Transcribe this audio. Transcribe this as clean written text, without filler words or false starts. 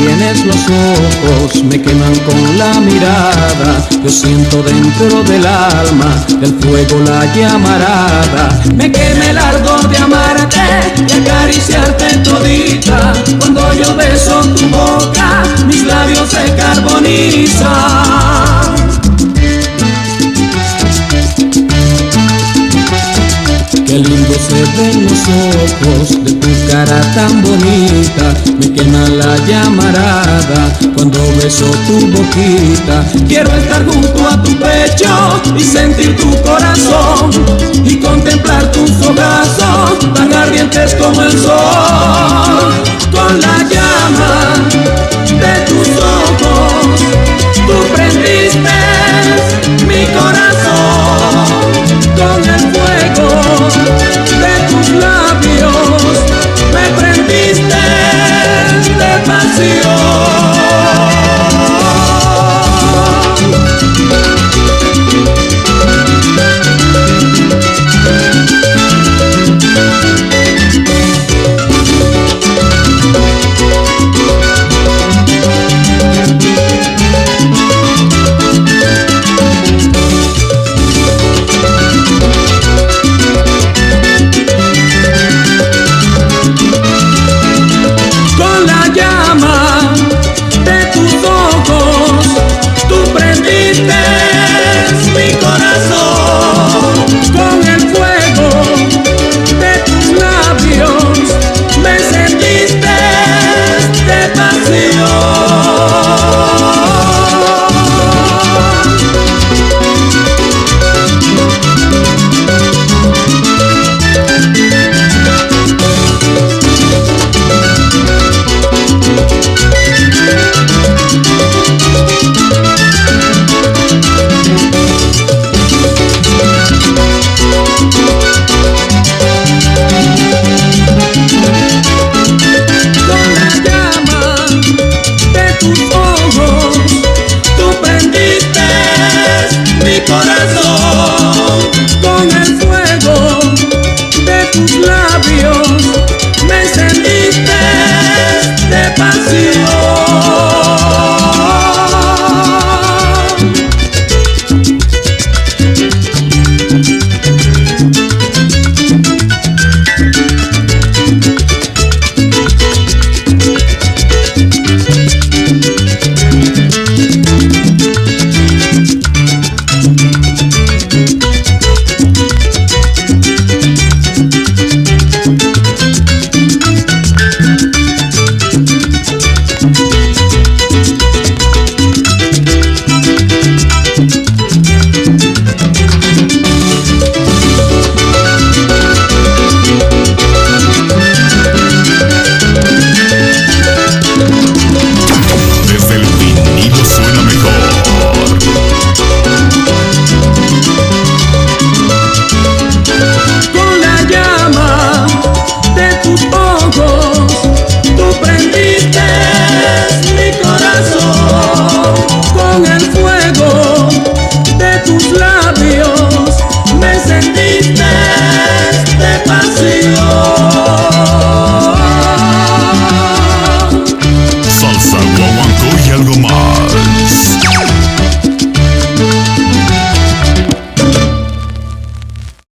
tienes los ojos, me queman con la mirada. Yo siento dentro del alma del fuego la llamarada. Me quema el ardor de amarte y acariciarte todita. Cuando yo beso tu boca, mis labios se carbonizan. Qué lindo se ven los ojos de tu cara tan bonita. Me quema la llamarada cuando beso tu boquita. Quiero estar junto a tu pecho y sentir tu corazón y contemplar tus ojazos tan ardientes como el sol. Con la llama